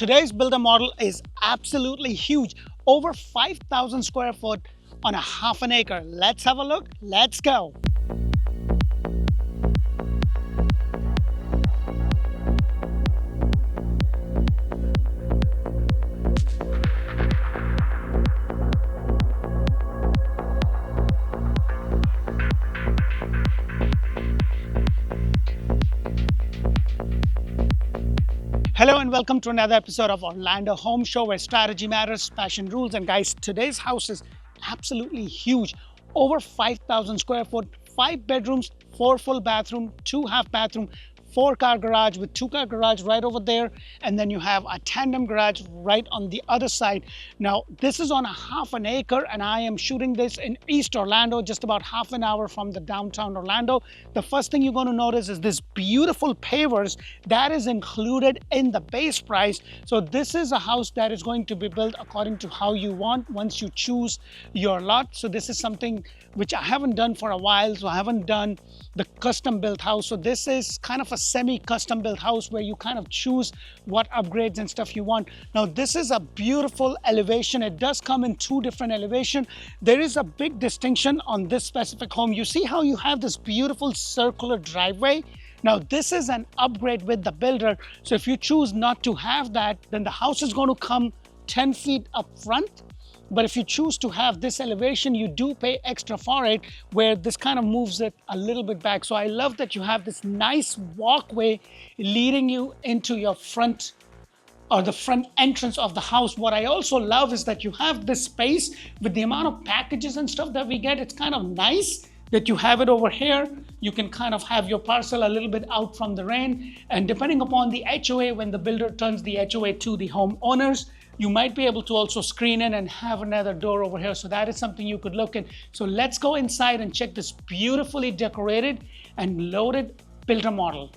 today's builder model is absolutely huge, over 5,000 square foot on a half an acre. Let's have a look. Let's go. Hello and welcome to another episode of Orlando Home Show, where strategy matters, passion rules. And guys, today's house is absolutely huge. Over 5,000 square foot, 5 bedrooms, 4 full bathroom, 2 half bathroom, 4-car garage with 2-car garage right over there. And then you have a tandem garage right on the other side. Now, this is on a half an acre and I am shooting this in East Orlando, just about half an hour from the downtown Orlando. The first thing you're going to notice is this beautiful pavers that is included in the base price. So this is a house that is going to be built according to how you want once you choose your lot. So this is something which I haven't done for a while. So I haven't done the custom built house. So this is kind of a semi-custom built house where you kind of choose what upgrades and stuff you want. Now this is a beautiful elevation. It does come in 2 different elevations. There is a big distinction on this specific home. You see how you have this beautiful circular driveway? Now this is an upgrade with the builder. So if you choose not to have that, then the house is going to come 10 feet up front. But if you choose to have this elevation, you do pay extra for it, where this kind of moves it a little bit back. So I love that you have this nice walkway leading you into your front or the front entrance of the house. What I also love is that you have this space with the amount of packages and stuff that we get. It's kind of nice that you have it over here. You can kind of have your parcel a little bit out from the rain. And depending upon the HOA, when the builder turns the HOA to the homeowners, you might be able to also screen in and have another door over here. So that is something you could look at. So let's go inside and check this beautifully decorated and loaded builder model.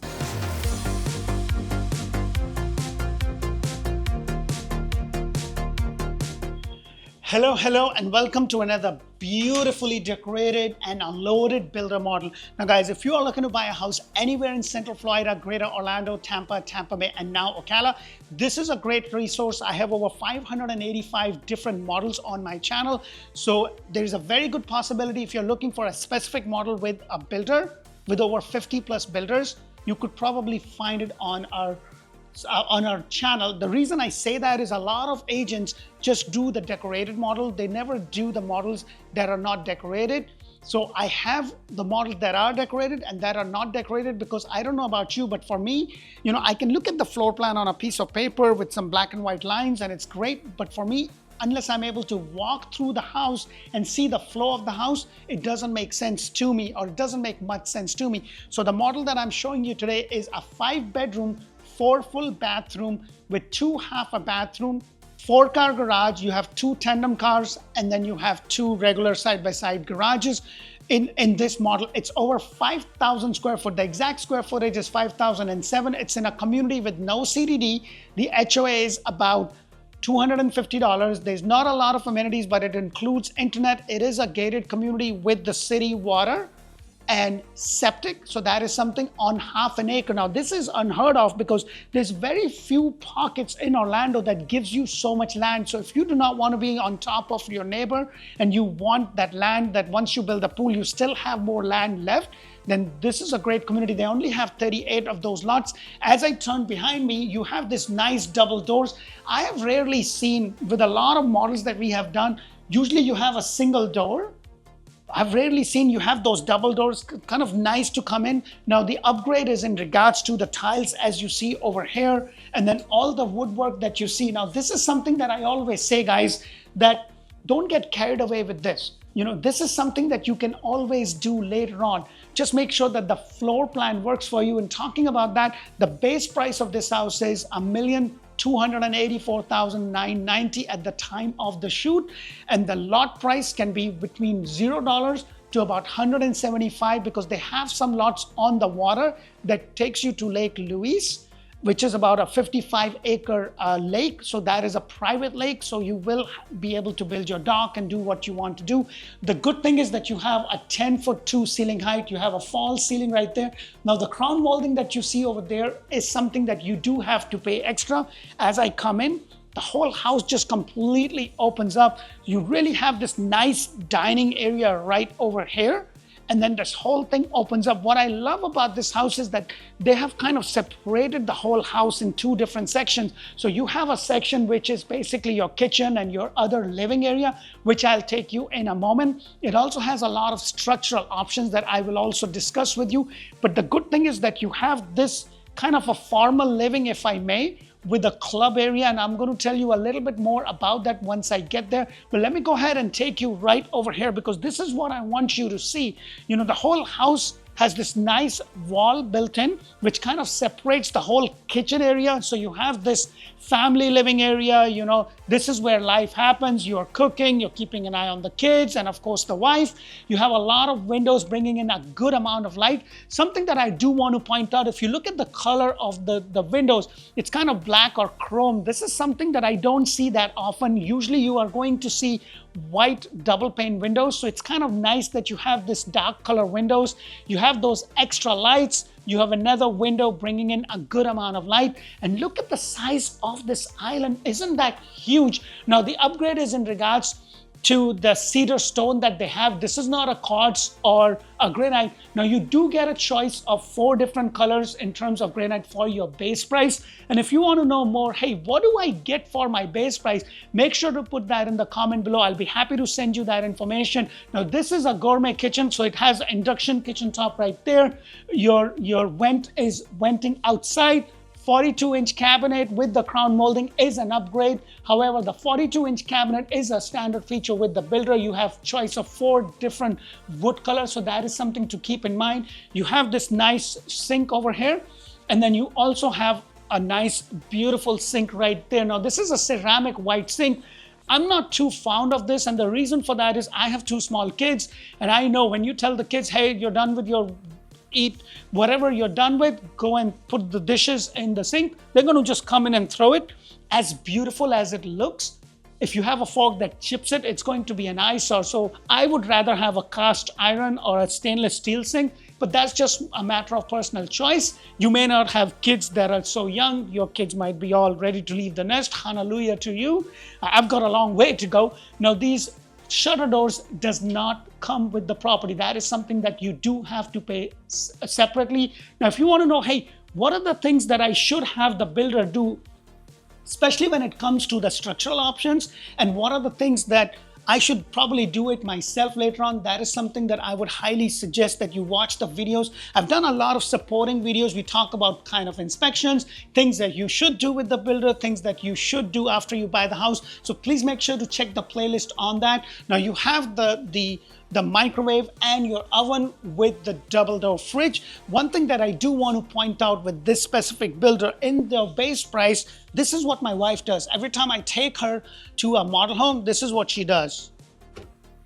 Hello, and welcome to another beautifully decorated and unloaded builder model. Now guys, if you are looking to buy a house anywhere in Central Florida, Greater Orlando, Tampa Bay, and now Ocala, this is a great resource. I have over 585 different models on my channel. So there's a very good possibility if you're looking for a specific model with a builder, with over 50 plus builders, you could probably find it on our channel. The reason I say that is a lot of agents just do the decorated model. They never do the models that are not decorated. So I have the models that are decorated and that are not decorated, because I don't know about you, but for me, I can look at the floor plan on a piece of paper with some black and white lines and it's great. But for me, unless I'm able to walk through the house and see the flow of the house, it doesn't make sense to me, or it doesn't make much sense to me. So the model that I'm showing you today is a 5-bedroom, 4 full bathroom with 2 half a bathroom, 4-car garage. You have 2 tandem cars, and then you have 2 regular side-by-side garages. In this model, it's over 5,000 square foot. The exact square footage is 5,007. It's in a community with no CDD. The HOA is about $250. There's not a lot of amenities, but it includes internet. It is a gated community with the city water and septic. So that is something on half an acre. Now this is unheard of because there's very few pockets in Orlando that gives you so much land. So if you do not want to be on top of your neighbor and you want that land that once you build a pool, you still have more land left, then this is a great community. They only have 38 of those lots. As I turn behind me, you have this nice double doors. I have rarely seen, with a lot of models that we have done, usually you have a single door. I've rarely seen you have those double doors, kind of nice to come in. Now the upgrade is in regards to the tiles, as you see over here, and then all the woodwork that you see. Now this is something that I always say, guys, that don't get carried away with this. This is something that you can always do later on. Just make sure that the floor plan works for you. And talking about that, the base price of this house is $1,284,990 at the time of the shoot. And the lot price can be between $0 to about $175, because they have some lots on the water that takes you to Lake Louise. which is about a 55-acre lake. So that is a private lake. So you will be able to build your dock and do what you want to do. The good thing is that you have a 10'2" ceiling height. You have a false ceiling right there. Now the crown molding that you see over there is something that you do have to pay extra. As I come in, the whole house just completely opens up. You really have this nice dining area right over here. And then this whole thing opens up. What I love about this house is that they have kind of separated the whole house in two different sections. So you have a section which is basically your kitchen and your other living area, which I'll take you in a moment. It also has a lot of structural options that I will also discuss with you. But the good thing is that you have this kind of a formal living, if I may, with a club area, and I'm going to tell you a little bit more about that once I get there. But let me go ahead and take you right over here, because this is what I want you to see. You know, the whole house has this nice wall built in, which kind of separates the whole kitchen area. So you have this family living area, you know, this is where life happens. You're cooking, you're keeping an eye on the kids, and of course the wife. You have a lot of windows bringing in a good amount of light. Something that I do want to point out, if you look at the color of the windows, it's kind of black or chrome. This is something that I don't see that often. Usually you are going to see white double pane windows. So it's kind of nice that you have this dark color windows. You have those extra lights. You have another window bringing in a good amount of light. And look at the size of this island. Isn't that huge? Now the upgrade is in regards to the cedar stone that they have. This is not a quartz or a granite. Now you do get a choice of 4 different colors in terms of granite for your base price. And if you want to know more, hey, what do I get for my base price? Make sure to put that in the comment below. I'll be happy to send you that information. Now this is a gourmet kitchen, so it has induction kitchen top right there. Your vent is venting outside. 42-inch cabinet with the crown molding is an upgrade. However, the 42-inch cabinet is a standard feature with the builder. You have choice of 4 different wood colors, so that is something to keep in mind. You have this nice sink over here, and then you also have a nice, beautiful sink right there. Now, this is a ceramic white sink. I'm not too fond of this, and the reason for that is I have 2 small kids, and I know when you tell the kids, hey, you're done with your eat whatever you're done with, go and put the dishes in the sink, they're going to just come in and throw it. As beautiful as it looks, if you have a fork that chips it, it's going to be an eyesore. So I would rather have a cast iron or a stainless steel sink, but that's just a matter of personal choice. You may not have kids that are so young. Your kids might be all ready to leave the nest. Hallelujah to you. I've got a long way to go. Now these shutter doors does not come with the property. That is something that you do have to pay separately. Now, if you want to know, hey, what are the things that I should have the builder do, especially when it comes to the structural options, and what are the things that I should probably do it myself later on, that is something that I would highly suggest that you watch the videos. I've done a lot of supporting videos. We talk about kind of inspections, things that you should do with the builder, things that you should do after you buy the house. So please make sure to check the playlist on that. Now you have the microwave and your oven with the double door fridge. One thing that I do want to point out with this specific builder, in the base price, this is what my wife does. Every time I take her to a model home, this is what she does.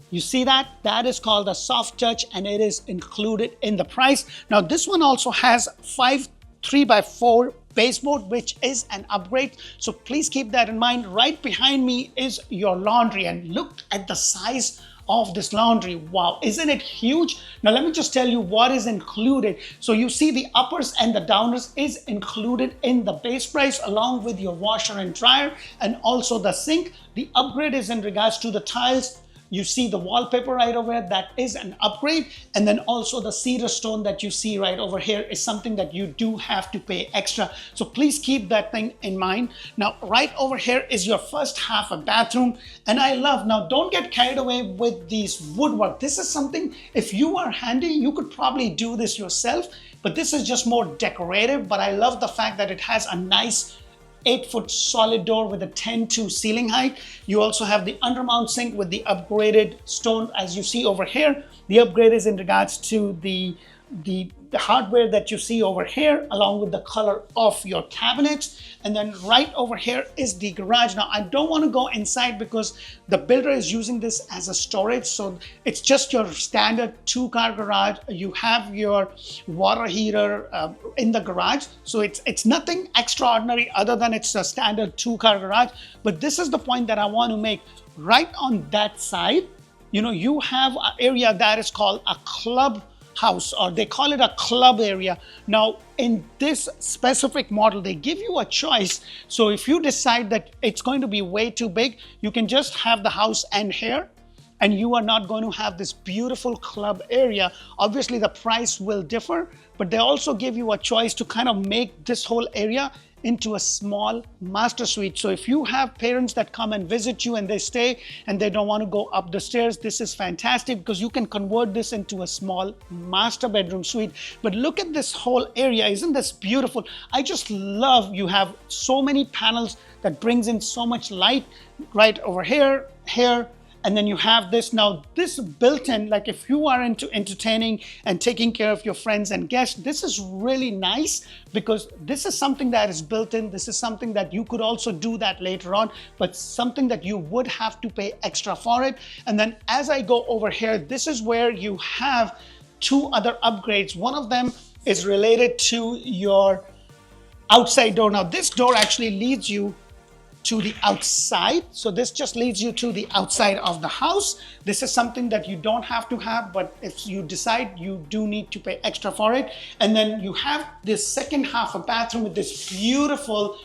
You see that? That is called a soft touch, and it is included in the price. Now this one also has 5 3x4 baseboard, which is an upgrade. So please keep that in mind. Right behind me is your laundry, and look at the size of this laundry. Wow, isn't it huge? Now let me just tell you what is included. So you see the uppers and the downers is included in the base price, along with your washer and dryer and also the sink. The upgrade is in regards to the tiles. You see the wallpaper right over here, that is an upgrade. And then also the cedar stone that you see right over here is something that you do have to pay extra. So please keep that thing in mind. Now, right over here is your first half a bathroom. And I love, now don't get carried away with these woodwork. This is something, if you are handy, you could probably do this yourself, but this is just more decorative. But I love the fact that it has a nice 8-foot solid door with a 10'2" ceiling height. You also have the undermount sink with the upgraded stone, as you see over here. The upgrade is in regards to the the hardware that you see over here, along with the color of your cabinets. And then right over here is the garage. Now, I don't want to go inside because the builder is using this as a storage. So it's just your standard 2-car garage. You have your water heater in the garage. So it's nothing extraordinary other than it's a standard 2-car garage. But this is the point that I want to make. Right on that side, you have an area that is called a club house, or they call it a club area. Now, in this specific model, they give you a choice. So if you decide that it's going to be way too big, you can just have the house end here, and you are not going to have this beautiful club area. Obviously, the price will differ, but they also give you a choice to kind of make this whole area into a small master suite. So if you have parents that come and visit you and they stay and they don't want to go up the stairs, this is fantastic because you can convert this into a small master bedroom suite. But look at this whole area. Isn't this beautiful? I just love you have so many panels that brings in so much light right over here, and then you have this. Now, this built-in, like if you are into entertaining and taking care of your friends and guests, this is really nice because this is something that is built in. This is something that you could also do that later on, but something that you would have to pay extra for it. And then as I go over here, this is where you have 2 other upgrades. One of them is related to your outside door. Now, this door actually leads you to the outside. So this just leads you to the outside of the house. This is something that you don't have to have, but if you decide, you do need to pay extra for it. And then you have this second half of bathroom with this beautiful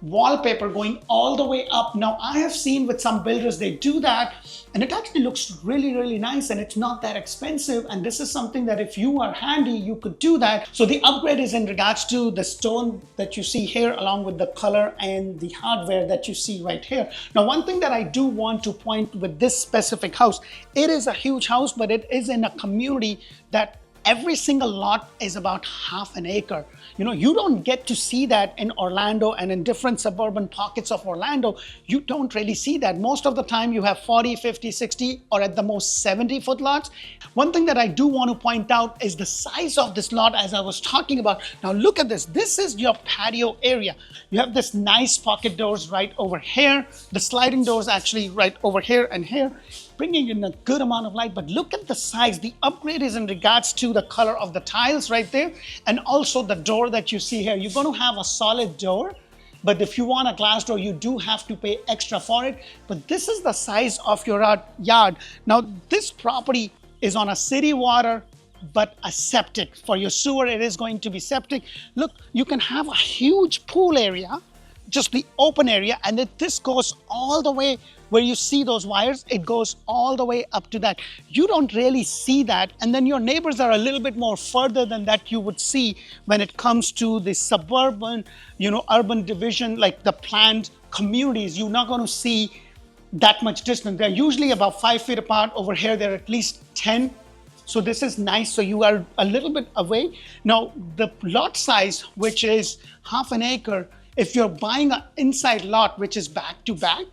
wallpaper going all the way up. Now, I have seen with some builders, they do that and it actually looks really, really nice and it's not that expensive. And this is something that if you are handy, you could do that. So the upgrade is in regards to the stone that you see here, along with the color and the hardware that you see right here. Now, one thing that I do want to point with this specific house, it is a huge house, but it is in a community that every single lot is about half an acre. You don't get to see that in Orlando and in different suburban pockets of Orlando. You don't really see that. Most of the time you have 40, 50, 60, or at the most 70-foot lots. One thing that I do want to point out is the size of this lot, as I was talking about. Now look at this. This is your patio area. You have this nice pocket doors right over here. The sliding doors actually right over here and here, bringing in a good amount of light. But look at the size. The upgrade is in regards to the color of the tiles right there, and also the door that you see here. You're going to have a solid door, but if you want a glass door, you do have to pay extra for it. But this is the size of your yard. Now, this property is on a city water, but a septic. For your sewer, it is going to be septic. Look, you can have a huge pool area, just the open area, and this goes all the way where you see those wires. It goes all the way up to that. You don't really see that. And then your neighbors are a little bit more further than that you would see when it comes to the suburban, urban division, like the planned communities. You're not going to see that much distance. They're usually about 5 feet apart. Over here, they're at least 10. So this is nice. So you are a little bit away. Now, the lot size, which is half an acre, if you're buying an inside lot, which is back to back,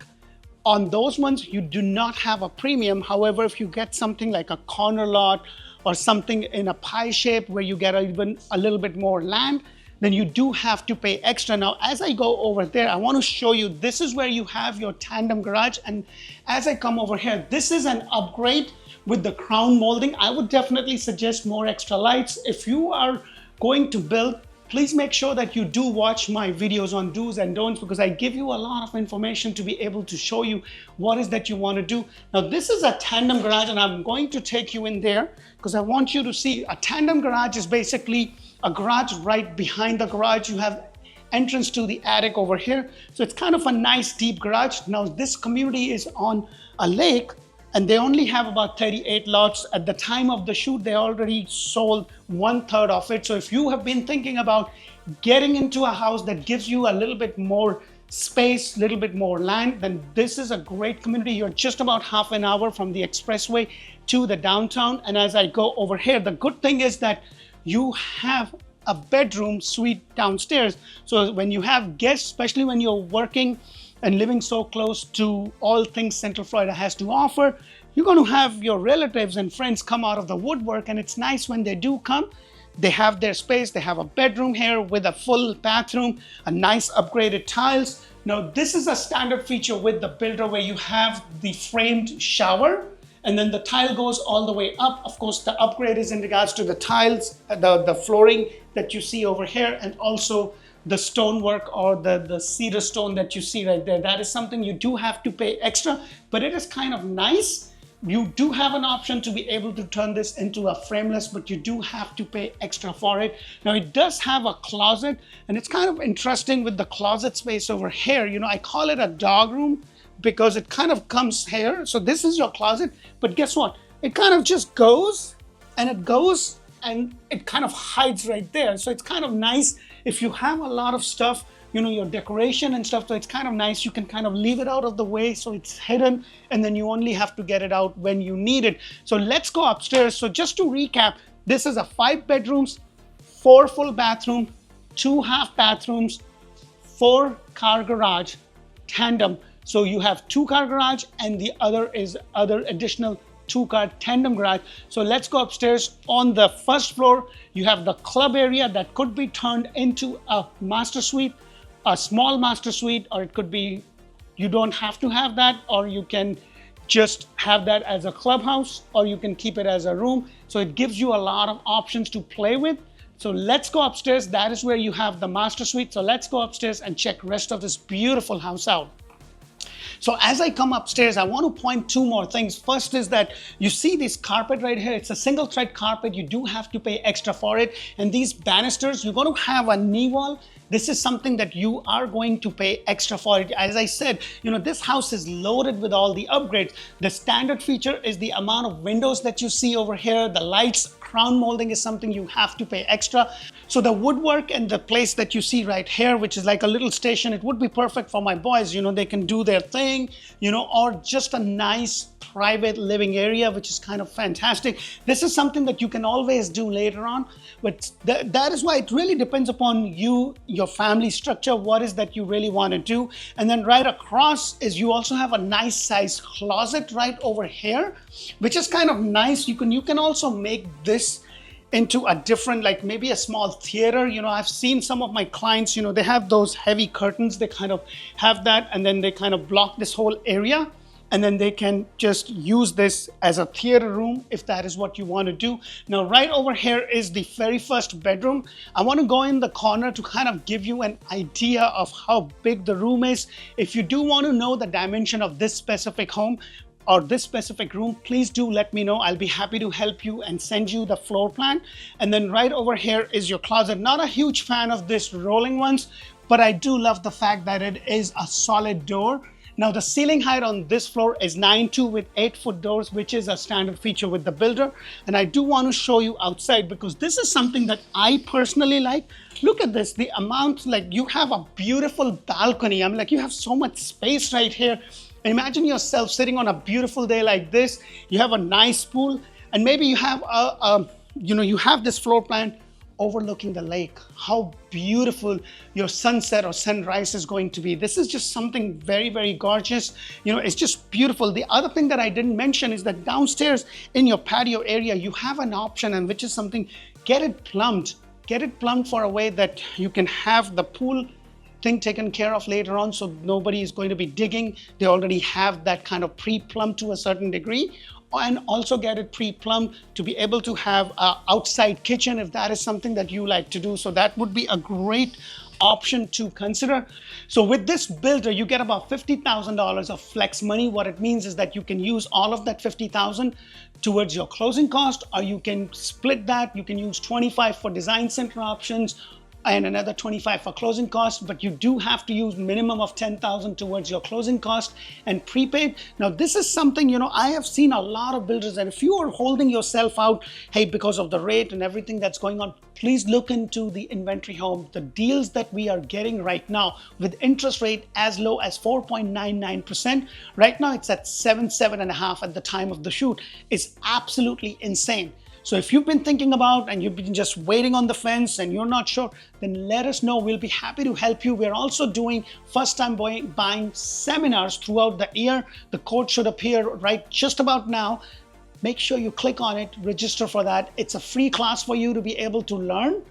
on those ones, you do not have a premium. However, if you get something like a corner lot or something in a pie shape where you get even a little bit more land, then you do have to pay extra. Now, as I go over there, I want to show you, this is where you have your tandem garage. And as I come over here, this is an upgrade with the crown molding. I would definitely suggest more extra lights. If you are going to build, please make sure that you do watch my videos on do's and don'ts, because I give you a lot of information to be able to show you what is that you want to do. Now, this is a tandem garage, and I'm going to take you in there because I want you to see. A tandem garage is basically a garage right behind the garage. You have entrance to the attic over here. So it's kind of a nice deep garage. Now, this community is on a lake, and they only have about 38 lots. At the time of the shoot, they already sold 1/3 of it. So if you have been thinking about getting into a house that gives you a little bit more space, a little bit more land, then this is a great community. You're just about half an hour from the expressway to the downtown. And as I go over here, the good thing is that you have a bedroom suite downstairs. So when you have guests, especially when you're working and living so close to all things Central Florida has to offer, you're going to have your relatives and friends come out of the woodwork, and it's nice when they do come. They have their space. They have a bedroom here with a full bathroom, a nice upgraded tiles. Now, this is a standard feature with the builder where you have the framed shower, and then the tile goes all the way up. Of course, the upgrade is in regards to the tiles, the flooring that you see over here, and also the stonework or the cedar stone that you see right there. That is something you do have to pay extra, but it is kind of nice. You do have an option to be able to turn this into a frameless, but you do have to pay extra for it. Now, it does have a closet, and it's kind of interesting with the closet space over here. You know, I call it a dog room because it kind of comes here. So this is your closet, but guess what? It kind of just goes and it goes and it kind of hides right there. So it's kind of nice if you have a lot of stuff, you know, your decoration and stuff. So it's kind of nice. You can kind of leave it out of the way so it's hidden, and then you only have to get it out when you need it. So let's go upstairs. So just to recap, this is a 5 bedrooms, 4 full bathroom, 2 half bathrooms, 4 car garage, tandem. So you have 2 car garage and the other is other additional 2 car tandem garage. So let's go upstairs. On the first floor, you have the club area that could be turned into a master suite, a small master suite, or it could be, you don't have to have that, or you can just have that as a clubhouse, or you can keep it as a room. So it gives you a lot of options to play with. So let's go upstairs. That is where you have the master suite. So let's go upstairs and check rest of this beautiful house out. So as I come upstairs, I want to point 2 more things. First is that you see this carpet right here. It's a single thread carpet. You do have to pay extra for it. And these banisters, you're going to have a knee wall. This is something that you are going to pay extra for it. As I said, you know, this house is loaded with all the upgrades. The standard feature is the amount of windows that you see over here. The lights, crown molding is something you have to pay extra. So the woodwork and the place that you see right here, which is like a little station, it would be perfect for my boys. You know, they can do their thing, you know, or just a nice private living area, which is kind of fantastic. This is something that you can always do later on, but that is why it really depends upon you, your family structure, what is that you really want to do. And then right across is you also have a nice size closet right over here, which is kind of nice. You can also make this into a different, like maybe a small theater. You know, I've seen some of my clients, you know, they have those heavy curtains, they kind of have that, and then they kind of block this whole area. And then they can just use this as a theater room if that is what you want to do. Now, right over here is the very first bedroom. I want to go in the corner to kind of give you an idea of how big the room is. If you do want to know the dimension of this specific home or this specific room, please do let me know. I'll be happy to help you and send you the floor plan. And then right over here is your closet. Not a huge fan of this rolling ones, but I do love the fact that it is a solid door. Now, the ceiling height on this floor is 9'2" with 8-foot doors, which is a standard feature with the builder. And I do want to show you outside because this is something that I personally like. Look at this, the amount, like you have a beautiful balcony. I'm like, you have so much space right here. And imagine yourself sitting on a beautiful day like this. You have a nice pool, and maybe you have you have this floor plan overlooking the lake. How beautiful your sunset or sunrise is going to be. This is just something very, very gorgeous. You know, it's just beautiful. The other thing that I didn't mention is that downstairs in your patio area, you have an option, and which is something, get it plumbed. Get it plumbed for a way that you can have the pool thing taken care of later on, so nobody is going to be digging. They already have that kind of pre-plumbed to a certain degree. And also get it pre-plumbed to be able to have an outside kitchen if that is something that you like to do. So that would be a great option to consider. So with this builder, you get about $50,000 of flex money. What it means is that you can use all of that $50,000 towards your closing cost, or you can split that. You can use 25 for design center options and another 25 for closing costs, but you do have to use minimum of 10,000 towards your closing cost and prepaid. Now, this is something, you know, I have seen a lot of builders, and if you are holding yourself out, hey, because of the rate and everything that's going on, please look into the inventory home. The deals that we are getting right now with interest rate as low as 4.99%. Right now, it's at 7.5 at the time of the shoot. It's absolutely insane. So if you've been thinking about and you've been just waiting on the fence and you're not sure, then let us know. We'll be happy to help you. We're also doing first-time buying seminars throughout the year. The code should appear right just about now. make sure you click on it, register for that. It's a free class for you to be able to learn,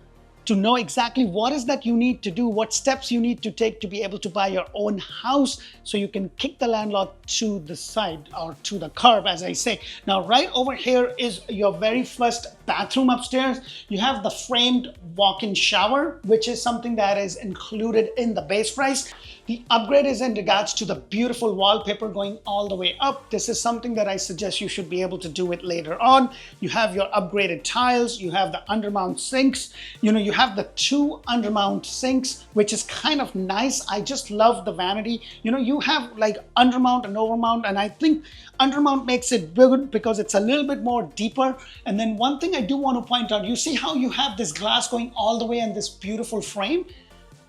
to know exactly what is that you need to do, what steps you need to take to be able to buy your own house, so you can kick the landlord to the side, or to the curb, as I say. Now, right over here is your very first bathroom upstairs. You have the framed walk-in shower, which is something that is included in the base price. The upgrade is in regards to the beautiful wallpaper going all the way up. This is something that I suggest you should be able to do it later on. You have your upgraded tiles, you have the undermount sinks, you have the 2 undermount sinks, which is kind of nice. I just love the vanity. You have like undermount and overmount, and I think undermount makes it good because it's a little bit more deeper. And then one thing I do want to point out, you see how you have this glass going all the way in this beautiful frame?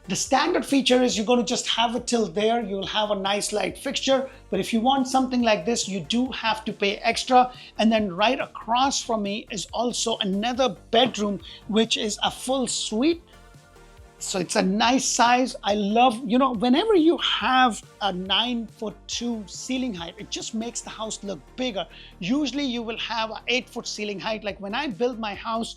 The standard feature is you're going to just have it till there. You'll have a nice light fixture. But if you want something like this, you do have to pay extra. And then right across from me is also another bedroom, which is a full suite. So it's a nice size. I love, whenever you have a 9'2" ceiling height, it just makes the house look bigger. Usually you will have an 8-foot ceiling height. Like when I build my house,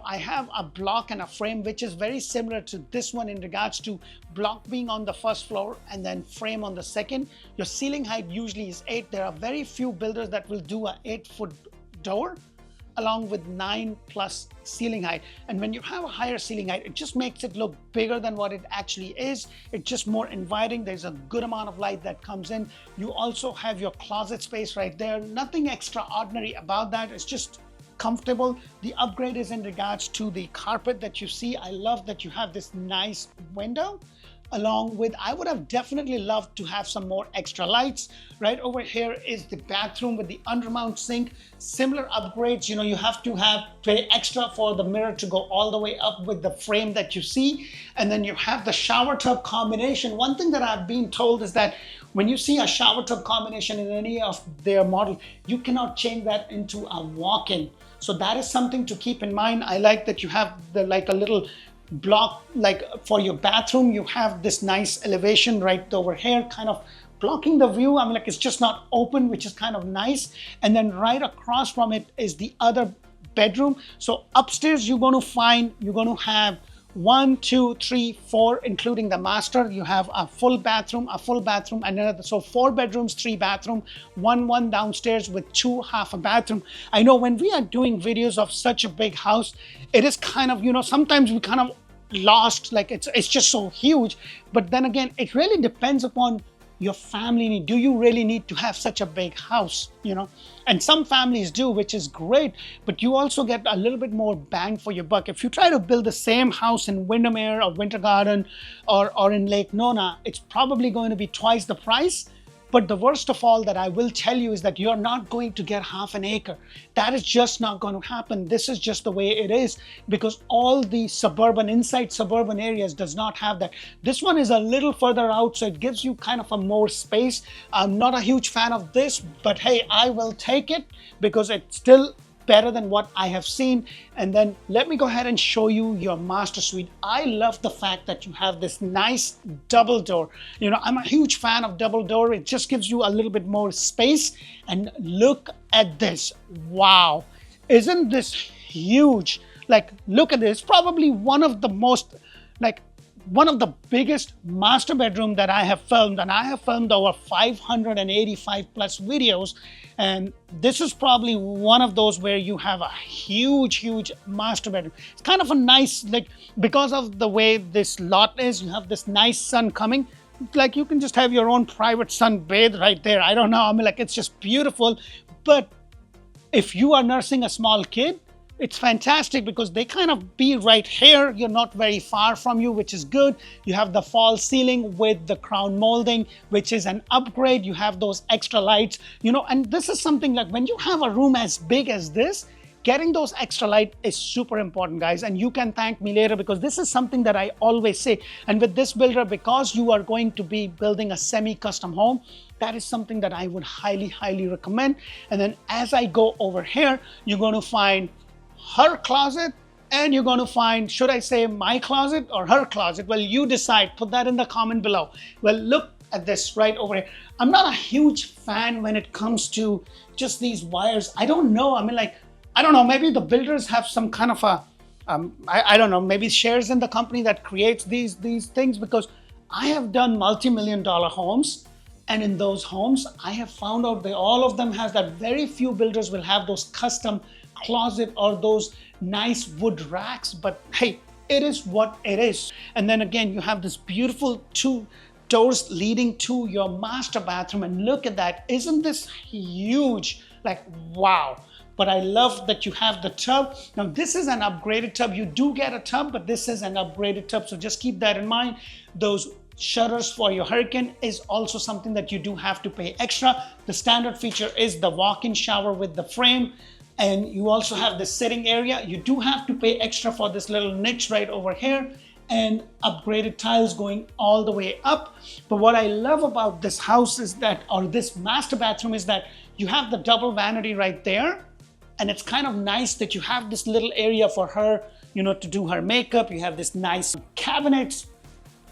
I have a block and a frame, which is very similar to this one in regards to block being on the first floor and then frame on the second. Your ceiling height usually is 8. There are very few builders that will do an 8-foot door along with 9+ ceiling height. And when you have a higher ceiling height, it just makes it look bigger than what it actually is. It's just more inviting. There's a good amount of light that comes in. You also have your closet space right there. Nothing extraordinary about that. It's just comfortable. The upgrade is in regards to the carpet that you see. I love that you have this nice window. Along with, I would have definitely loved to have some more extra lights. Right over here is the bathroom with the undermount sink. Similar upgrades, you have to pay extra for the mirror to go all the way up with the frame that you see. And then you have the shower tub combination. One thing that I've been told is that when you see a shower tub combination in any of their model, you cannot change that into a walk-in. So that is something to keep in mind. I like that you have a little block, like for your bathroom, you have this nice elevation right over here, kind of blocking the view. It's just not open, which is kind of nice. And then right across from it is the other bedroom. So upstairs, you're going to have 1, 2, 3, 4, including the master. You have a full bathroom, and another. So 4 bedrooms, 3 bathroom, one downstairs with 2 half a bathroom. I know when we are doing videos of such a big house, it is kind of, sometimes we kind of lost, like it's just so huge. But then again, it really depends upon your family need. Do you really need to have such a big house? And some families do, which is great, but you also get a little bit more bang for your buck. If you try to build the same house in Windermere or Winter Garden or in Lake Nona, it's probably going to be twice the price. But the worst of all that I will tell you is that you're not going to get half an acre. That is just not going to happen. This is just the way it is, because all the inside suburban areas does not have that. This one is a little further out, so it gives you kind of a more space. I'm not a huge fan of this, but hey, I will take it because it's still better than what I have seen. And then let me go ahead and show you your master suite. I love the fact that you have this nice double door. I'm a huge fan of double door. It just gives you a little bit more space. And look at this. Wow. Isn't this huge? Look at this. Probably one of the biggest master bedroom that I have filmed, and I have filmed over 585 plus videos. And this is probably one of those where you have a huge master bedroom. It's kind of a nice, because of the way this lot is, you have this nice sun coming. You can just have your own private sunbathe right there. I don't know. It's just beautiful. But if you are nursing a small kid, it's fantastic because they kind of be right here. You're not very far from you, which is good. You have the false ceiling with the crown molding, which is an upgrade. You have those extra lights, and this is something like when you have a room as big as this, getting those extra light is super important, guys. And you can thank me later because this is something that I always say. And with this builder, because you are going to be building a semi-custom home, that is something that I would highly recommend. And then as I go over here, you're going to find her closet, and you're going to find, should I say my closet or her closet? Well, you decide. Put that in the comment below. Well, look at this right over here. I'm not a huge fan when it comes to just these wires. I don't know. I mean, like, I don't know, maybe the builders have some kind of a, I don't know, maybe shares in the company that creates these things, because I have done multi-million-dollar homes. And in those homes, I have found out that all of them has that. Very few builders will have those custom closet or those nice wood racks, but hey, it is what it is. And then again, you have this beautiful 2 doors leading to your master bathroom, and look at that. Isn't this huge? Like, wow. But I love that you have the tub. Now this is an upgraded tub. You do get a tub, but this is an upgraded tub, so just keep that in mind. Those shutters for your hurricane is also something that you do have to pay extra. The standard feature is the walk-in shower with the frame, and you also have the sitting area. You do have to pay extra for this little niche right over here, and upgraded tiles going all the way up. But what I love about this house is that, or this master bathroom, is that you have the double vanity right there, and it's kind of nice that you have this little area for her, you know, to do her makeup. You have this nice cabinets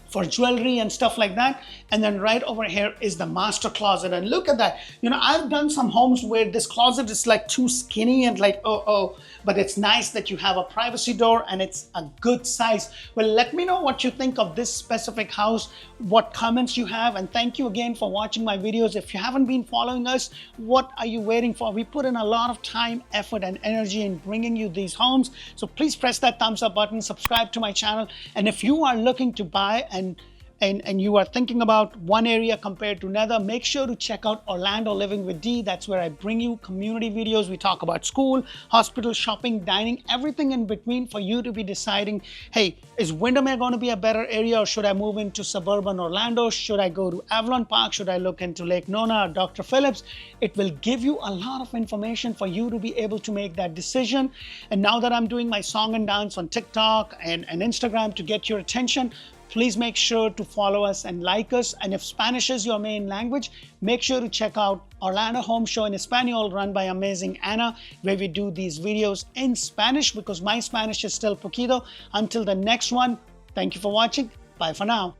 for jewelry and stuff like that. And then right over here is the master closet. And look at that. You know, I've done some homes where this closet is like too skinny and like, oh, but it's nice that you have a privacy door and it's a good size. Well, let me know what you think of this specific house, what comments you have, and thank you again for watching my videos. If you haven't been following us, what are you waiting for? We put in a lot of time, effort, and energy in bringing you these homes. So please press that thumbs up button, subscribe to my channel. And if you are looking to buy and you are thinking about one area compared to another, make sure to check out Orlando Living with D. That's where I bring you community videos. We talk about school, hospital, shopping, dining, everything in between, for you to be deciding, hey, is Windermere going to be a better area, or should I move into suburban Orlando? Should I go to Avalon Park? Should I look into Lake Nona or Dr. Phillips? It will give you a lot of information for you to be able to make that decision. And now that I'm doing my song and dance on TikTok and Instagram to get your attention, please make sure to follow us and like us. And if Spanish is your main language, make sure to check out Orlando Home Show in Espanol, run by amazing Anna, where we do these videos in Spanish, because my Spanish is still poquito. Until the next one, thank you for watching. Bye for now.